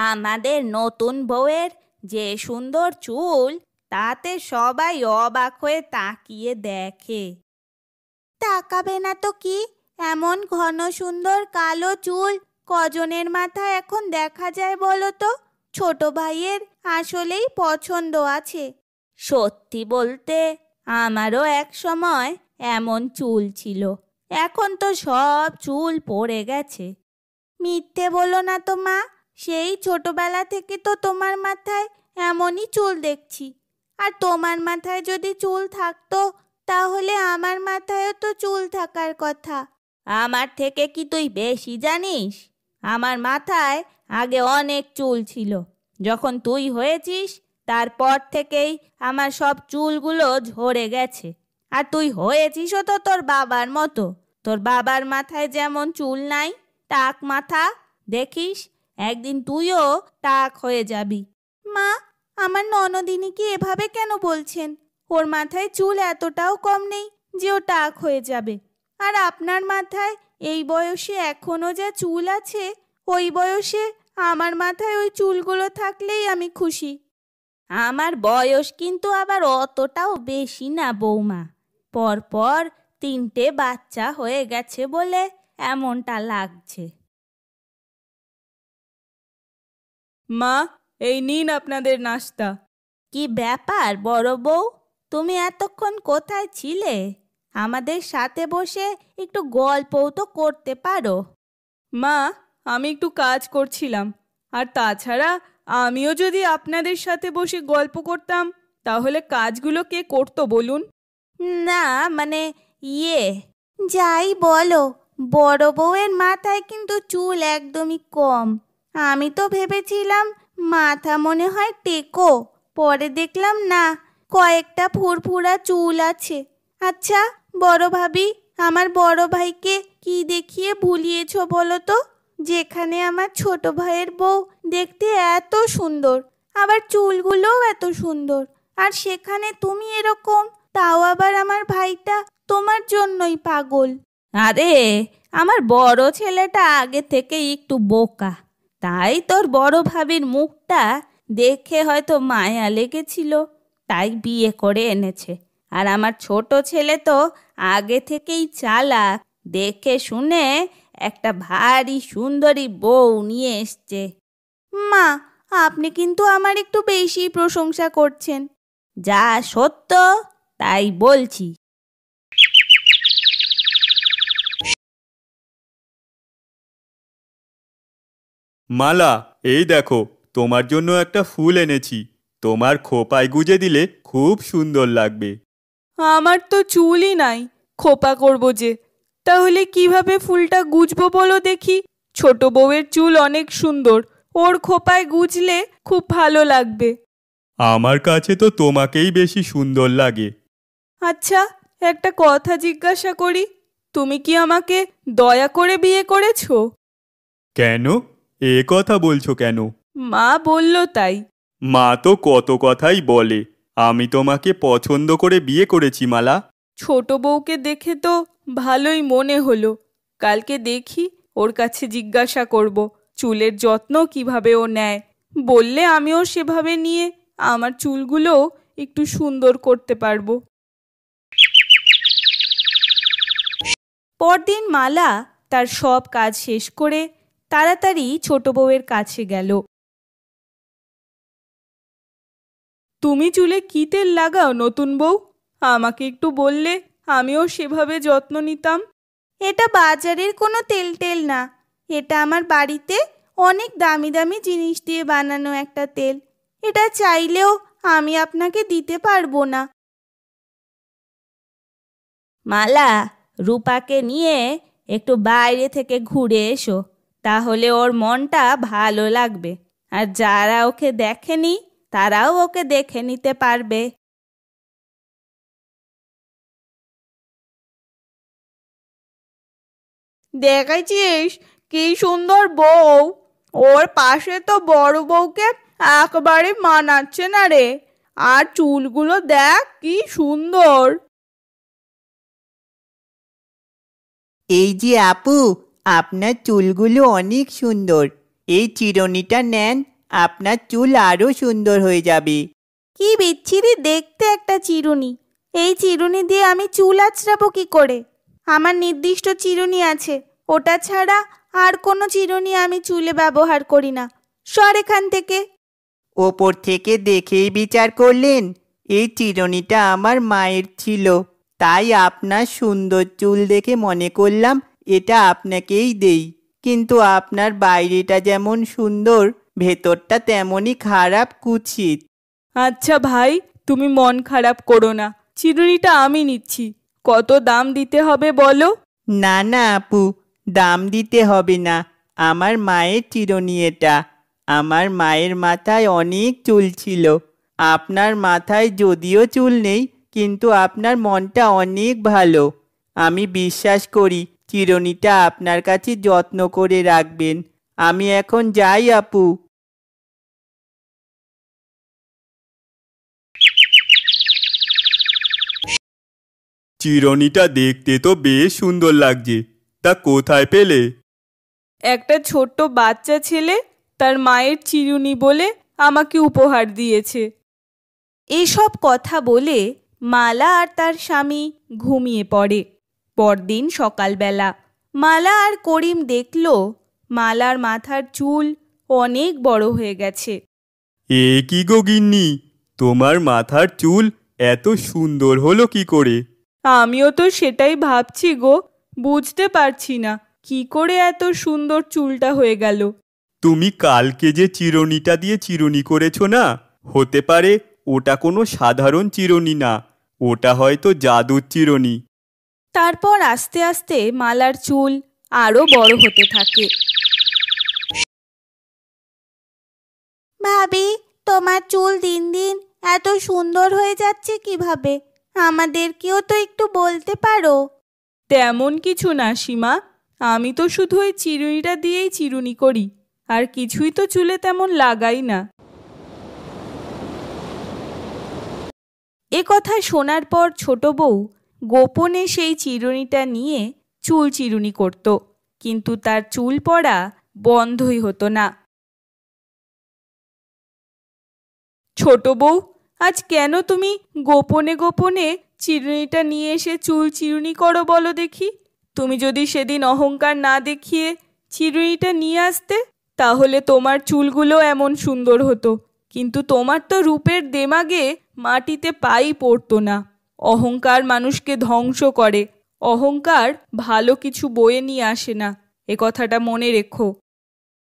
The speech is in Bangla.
আমাদের নতুন বউয়ের যে সুন্দর চুল, তাতে সবাই অবাক হয়ে তাকিয়ে দেখে। তাকাবে না তো কি, এমন ঘন সুন্দর কালো চুল কজনের মাথায় এখন দেখা যায় বলো তো? ছোট ভাইয়ের আসলেই পছন্দ আছে। সত্যি বলতে আমারও এক সময় এমন চুল ছিল, এখন তো সব চুল পড়ে গেছে। মিথ্যে বলো না তো মা, সেই ছোটবেলা থেকে তো তোমার মাথায় এমনই চুল দেখছি। আর তোমার মাথায় যদি চুল থাকতো, তাহলে আমার মাথায়ও তো চুল থাকার কথা। আমার থেকে কি তুই বেশি জানিস? আমার মাথায় আগে অনেক চুল ছিল। যখন তুই হয়েছিস, তারপর থেকেই আমার সব চুলগুলো ঝরে গেছে। আর তুই হয়েছিসও তো তোর বাবার মতো। তোর বাবার মাথায় যেমন চুল নাই, টাক মাথা, দেখিস একদিন তুইও টাক হয়ে যাবি। মা, আমার ননদিনীকে এভাবে কেন বলছেন? ওর মাথায় চুল এতটাও কম নেই যে ও টাক হয়ে যাবে। আর আপনার মাথায় এই বয়সে এখনো যা চুল আছে, ওই বয়সে আমার মাথায় ওই চুলগুলো থাকলেই আমি খুশি। আমার বয়স কিন্তু আবার অতটাও বেশি না বৌমা। পরপর 3টে বাচ্চা হয়ে গেছে বলে এমনটা লাগছে। মা, এই নিন আপনাদের নাস্তা। কি ব্যাপার বড় বউ, তুমি এতক্ষণ কোথায় ছিলে? আমাদের সাথে বসে একটু গল্পও তো করতে পারো। মা, আমি একটু কাজ করছিলাম। আর তাছাড়া আমিও যদি আপনাদের সাথে বসে গল্প করতাম, তাহলে কাজগুলো কে করতো বলুন? না মানে যাই বলো, বড় বউয়ের মাথায় কিন্তু চুল একদমই কম। আমি তো ভেবেছিলাম মাথা মনে হয় টেকো, পরে দেখলাম না, কয়েকটা ফুরফুরা চুল আছে। আচ্ছা বড় ভাবি, আমার বড় ভাইকে কি দেখিয়ে ভুলিয়েছ বলো তো? যেখানে আমার ছোট ভাইয়ের বউ দেখতে এত সুন্দর, আবার চুলগুলোও এত সুন্দর, আর সেখানে তুমি এরকম, তাও আবার আমার ভাইটা তোমার জন্যই পাগল। আরে, আমার বড় ছেলেটা আগে থেকে একটু বোকা, তাই তোর বড় ভাবির মুখটা দেখে হয়তো মায়া লেগেছিল, তাই বিয়ে করে এনেছে। আর আমার ছোট ছেলে তো আগে থেকেই চালাক, দেখে শুনে একটা ভারী সুন্দরী বউ নিয়ে এসছে। মা, আপনি কিন্তু আমার একটু বেশি প্রশংসা করছেন। যা সত্য তাই বলছি। মালা, এই দেখো, তোমার জন্য একটা ফুল এনেছি। তোমার খোপায় গুজে দিলে খুব সুন্দর লাগবে। আমার তো চুলই নাই, খোপা করব যে? তাহলে কিভাবে ফুলটা গুজবো বলো দেখি? ছোট বউয়ের চুল অনেক সুন্দর, ওর খোপায় গুজলে খুব ভালো লাগবে। আমার কাছে তো তোমাকেই বেশি সুন্দর লাগে। আচ্ছা, একটা কথা জিজ্ঞাসা করি, তুমি কি আমাকে দয়া করে বিয়ে করেছো? কেন? এ কথা বলছো কেন? মা বলল তাই। মা তো কত কথাই বলে। আমি তোমাকে পছন্দ করে বিয়ে করেছি মালা। ছোট বউকে দেখে তো ভালোই মনে হলো। কালকে দেখি, ওর কাছে জিজ্ঞাসা করব চুলের যত্ন কিভাবে ও নেয়। বললে আমিও সেভাবে নিয়ে আমার চুলগুলোও একটু সুন্দর করতে পারবো। পরদিন মালা তার সব কাজ শেষ করে তাড়াতাড়ি ছোট বউয়ের কাছে গেল। তুমি চুলে কি তেল লাগাও নতুন বউ? আমাকে একটু বললে আমিও সেভাবে যত্ন নিতাম। এটা বাজারের কোনো তেল না, এটা আমার বাড়িতে অনেক দামি দামি জিনিস দিয়ে বানানো একটা তেল। এটা চাইলেও আমি আপনাকে দিতে পারবো না। মালা, রূপাকে নিয়ে একটু বাইরে থেকে ঘুরে এসো, তাহলে ওর মনটা ভালো লাগবে। আর যারা ওকে দেখেনি, তারাও ওকে দেখে নিতে পারবে। দেখেছিস কি সুন্দর বউ? ওর পাশে তো বড় বউকে একবারে মানাচ্ছে না রে। আর চুলগুলো দেখ কি সুন্দর। এই যে আপু, আপনার চুলগুলো অনেক সুন্দর। এই চিরুনিটা নেন, আপনার চুল আরো সুন্দর হয়ে যাবে। কি বিচ্ছিরি দেখতে একটা চিরুনি! এই চিরুনি দিয়ে আমি চুল আঁচড়াবো কি করে? আমার নির্দিষ্ট চিরুনি আছে, ওটা ছাড়া আর কোনো চিরুনি আমি চুলে ব্যবহার করি না। সর এখান থেকে। ওপর থেকে দেখেই বিচার করলেন? এই চিরুনিটা আমার মায়ের ছিল, তাই আপনার সুন্দর চুল দেখে মনে করলাম এটা আপনাকেই দেই। কিন্তু আপনার বাইরেটা যেমন সুন্দর, ভেতরটা তেমনই খারাপ কুৎসিত। আচ্ছা ভাই, তুমি মন খারাপ করো না, চিরুনিটা আমি নিচ্ছি। কত দাম দিতে হবে বলো? না না আপু, দাম দিতে হবে না। আমার মায়ের চিরুনি এটা। আমার মায়ের মাথায় অনেক চুল ছিল। আপনার মাথায় যদিও চুল নেই, কিন্তু আপনার মনটা অনেক ভালো। আমি বিশ্বাস করি চিরুনিটা আপনার কাছে যত্ন করে রাখবেন। আমি এখন যাই আপু। চিরুনিটা দেখতে তো বেশ সুন্দর লাগছে, তা কোথায় পেলে? একটা ছোট্ট বাচ্চা ছেলে তার মায়ের চিরুনি বলে আমাকে উপহার দিয়েছে। এসব কথা বলে মালা আর তার স্বামী ঘুমিয়ে পড়ে। পরদিন সকালবেলা মালা আর করিম দেখল মালার মাথার চুল অনেক বড় হয়ে গেছে। এ কি গো গিন্নি, তোমার মাথার চুল এত সুন্দর হলো কি করে? আমিও তো সেটাই ভাবছি গো, বুঝতে পারছি না কি করে এত সুন্দর চুলটা হয়ে গেল। তুমি কালকে যে চিরুনিটা দিয়ে চিরুনি করেছো না, হতে পারে ওটা কোনো সাধারণ চিরুনি না, ওটা হয়তো জাদুর চিরুনি। তারপর আস্তে আস্তে মালার চুল আরো বড় হতে থাকে। ভাবি, তোমার চুল দিন দিন এত সুন্দর হয়ে যাচ্ছে কিভাবে? আমাদেরকেও তো একটু বলতে পারো। তেমন কিছু না সীমা, আমি তো শুধু ওই চিরুনিটা দিয়েই চিরুনি করি, আর কিছুই তো চুলে তেমন লাগাই না। এ কথা শোনার পর ছোট বউ গোপনে সেই চিরুনিটা নিয়ে চুল চিরুনি করত, কিন্তু তার চুল পড়া বন্ধই হতো না। ছোট বউ, আজ কেন তুমি গোপনে গোপনে চিরুনিটা নিয়ে এসে চুল চিরুনি করো বলো দেখি? তুমি যদি সেদিন অহংকার না দেখিয়ে চিরুনিটা নিয়ে আসতে, তাহলে তোমার চুলগুলো এমন সুন্দর হতো। কিন্তু তোমার তো রূপের দেমাগে মাটিতে পাই পড়তো না। অহংকার মানুষকে ধ্বংস করে। অহংকার ভালো কিছু বয়ে নিয়ে আসে না, এ কথাটা মনে রেখো।